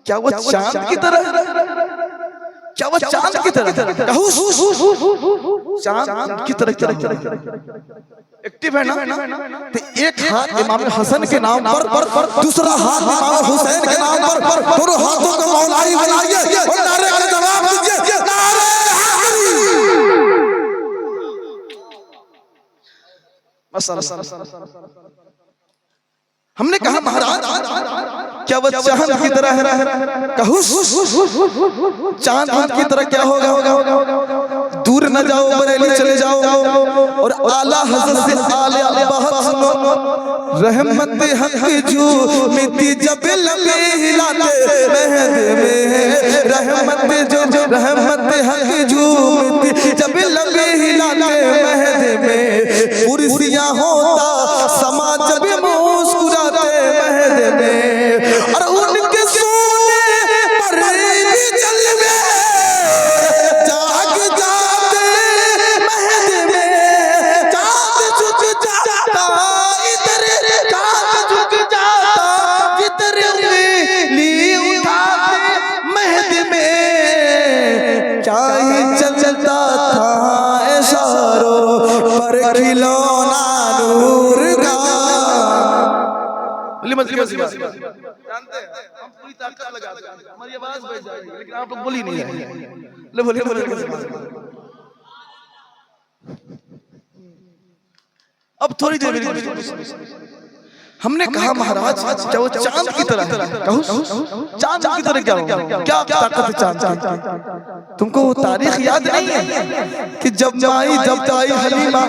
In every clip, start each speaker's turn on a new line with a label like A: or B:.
A: क्या वो चांद की तरह, क्या वो चांद की तरह, चांद की तरह क्या एक्टिव है ना? तो एक हाथ इमाम हसन के नाम पर, दूसरा हाथ इमाम हुसैन के नाम पर, दोनों हाथों को मौलाई बनाइए और नारे का जवाब दीजिए, नारे हमने कहा महाराज क्या वो चांद की तरह है? कहूँ चांद की तरह क्या होगा? दूर न जाओ, बरेली चले जाओ और आला हज़रत से आले अब्बास सुनो। रहमत हक जो मिट्टी जब लबे हिलाते महद में, रहमत हक जो मिट्टी जब लबे हिलाते महद में, कुर्सियां होता समा जब मुस्कुराते महद में, और उनके सोने पर भी जलवे जाग जाते महद में। चाँद झुक जाता इधर, चाँद झुक जाता इधर, उंगली उठाते महद में। क्या ही चलता था इशारों पर खिलौना नूर का। जानते हैं हम पूरी ताकत लगाते हैं, हमारी आवाज बज जाएगी, लेकिन आप लोग बोली नहीं रहे। बोले अब थोड़ी देर हमने कहा महाराज क्या वो चांद की तरह, चांद की तरह क्या होगा? क्या ताकत है चांद की? तुमको वो तारीख याद नहीं है कि जब आई हलीमा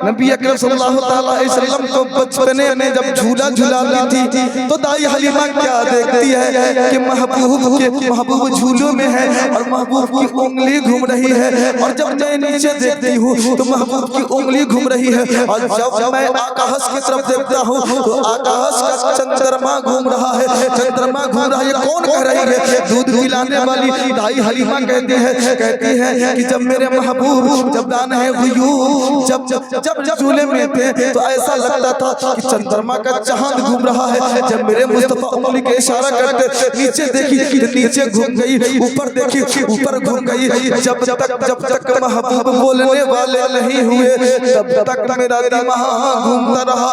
A: नबी अकरम सल्लल्लाहु अलैहि वसल्लम को बचपने में जब झूला झूलाती थी, तो दाई हलीमा क्या देखती है कि महबूब झूलों में है और महबूब की उंगली घूम रही है, और जब मैं नीचे देखती हूँ तो महबूब की उंगली घूम रही है, और जब मैं आकाश की तरफ देखता हूँ तो आकाश का चंद्रमा घूम रहा है, चंद्रमा घूम रहा है। कौन कह रही है? दूध पिलाने वाली दाई हलीमा कहती है कि जब मेरे महबूब जब दाने गुयूब जब झूले में थे तो ऐसा लगता था कि चंद्रमा का चांद घूम रहा है। जब मेरे मुस्तफा उंगली के इशारा करते नीचे देखी, नीचे घूम गई, ऊपर देखी, ऊपर घूम गई। जब तक महबूब बोलने वाले नहीं हुए तब तक मेरा दिमाग घूमता रहा।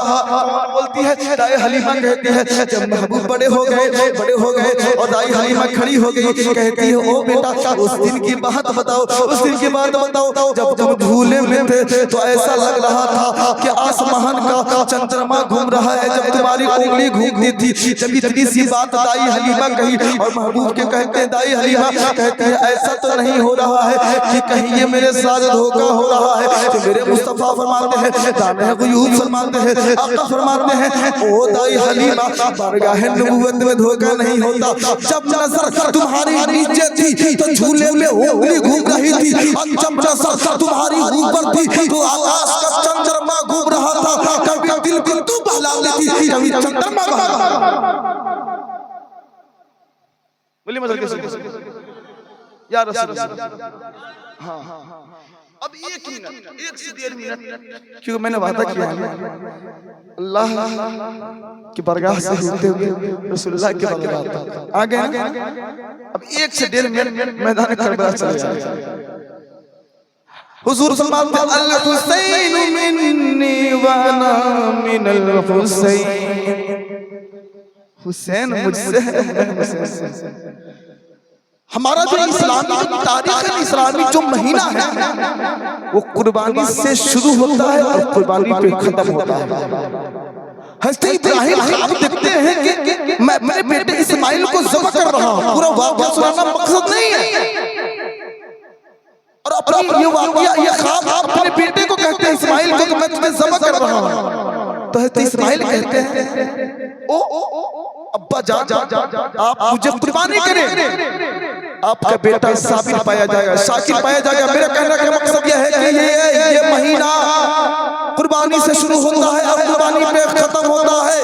A: बोलती है दाई हलीमा कहती है जब महबूब बड़े हो गए और दाई हलीमा खड़ी हो गई, कहती है ओ बेटा उस दिन की बात बताओ, उस दिन की बात बताओ जब तुम झूले में थे तो ऐसा लग रहा था कि आसमान का चंद्रमा घूम रहा है जब तुम्हारी उंगली घूमती थी। जब इतनी सी बात दाई हलीमा कही और महबूब के कहते हैं दाई हलीमा कहते हैं ऐसा तो नहीं हो रहा है कि कहीं ये मेरे साथ धोखा हो रहा है। तो मेरे मुस्तफा फरमाते हैं, दाने गुयूब फरमाते हैं, आका फरमाते हैं ओ दाई हलीमा बारगाह नबूवत में धोखा नहीं होता। जब नजर तुम्हारी नीचे थी तो झूले में उंगली घूम रही थी, और जब नजर तुम्हारी ऊपर थी तो आकाश का चंद्रमा घूम रहा था। कभी दिल को तू बहला लेती थी, कभी चंद्रमा बोली या रसूल। हाँ अब एक मिनट, एक से 1.5 मिनट, क्योंकि मैंने वादा किया है अल्लाह की बरगाह से होते हुए रसूलुल्लाह के बरगाह आ गए। अब 1 से 1.5 मिनट मैदान करबला चले जाए। हुजूर फरमाते हैं अल हुसैन मिन्नी व अना मिनल हुसैन, हुसैन मुझसे है। हमारा जो इस्लामी तारीख है, इस्लामी जो महीना है वो कुर्बानी से शुरू होता है और कुर्बानी पे खत्म होता है। हज़रत इब्राहिम आप देखते हैं कि मैं अपने बेटे इस्माइल को ज़ब्ह कर रहा हूँ, पूरा वाक़या सुनाना मकसद नहीं है, और अपनी ये वाक़या ये ख्वाब आप अपने बेटे को कहते हैं इस्माइल को कि मैं तुम्हें ज़ब्ह कर रहा हूँ। तो हज़रत इस्माइल कहते हैं ओ अब्बा जान आप मुझे कुर्बानी करें, आपका बेटा साबिर पाया जाएगा, शाकिर पाया जाएगा। मेरा कहने का मकसद यह है कि ये महीना कुर्बानी से शुरू होता है और कुर्बानी पे खत्म होता है।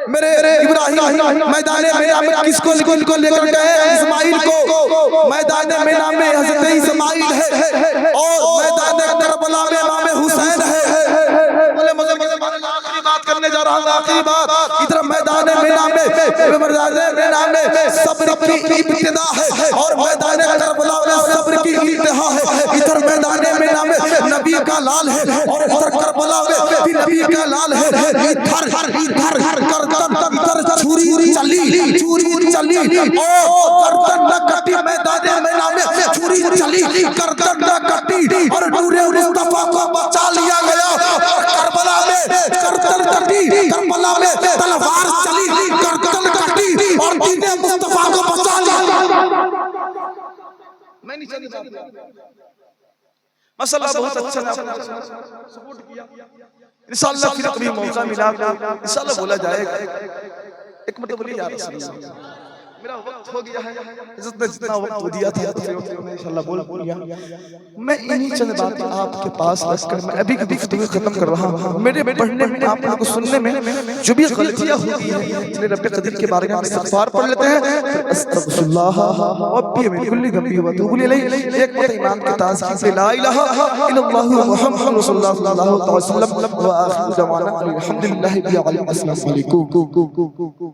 A: मेरे इब्राहिम मैदान मेना में किसको लेकर गए? इस्माइल को। मैदान मेना में हज़रत इस्माइल है और मैदान करबला में इमाम हुसैन है। बोले मुझे आखिरी बात करने जा जा रहा हूँ आखिरी बात, इधर मैदान मिना में सब्र की इब्तिदा है और मैदान करबला में सब्र की इंतहा है। इधर मैदान मिना में नबी का लाल है और इधर करबला में भी नबी का लाल है। इधर गर्दन इधर छुरी चली ओ गर्दन न कटी, मैदान मिना में छुरी चली गर्दन न कटी और नूरे मुस्तफा को बचा लिया गया। करबला में गर्दन कटी, करबला में तलवार चली गर्दन कटी और दीने मुस्तफा को बचा लिया। मैं नहीं जानता मसला बहुत अच्छा सपोर्ट किया। इंशाअल्लाह फिर कभी मौका मिला इंशाअल्लाह बोला जाएगा। एक मतलब बोलिए यार मेरा वक्त हो गया है, जितना वक्त हो दिया था मैं इंशाअल्लाह बोल गया। मैं इन्हीं चंद बातें आपके पास रखकर मैं अभी की गुफ्तगू खत्म कर रहा हूं। मेरे पढ़ने में आप लोगों को सुनने में जो भी गलतियां होती हैं इसलिए रब कदीर के बारे में इस्तिग़फ़ार पढ़ लेते हैं। अस्तगफिरुल्लाह रब्बी मिन कुल्ली ज़ंबी व अतूबु इलैहि। एक मत ईमान के ताज़कीर से ला इलाहा इल्लल्लाह मुहम्मदुर रसूलुल्लाह सल्लल्लाहु अलैहि वसल्लम व आखिरु दवाना अल्हम्दुलिल्लाहि रब्बिल आलमीन। अस्सलामु अलैकुम।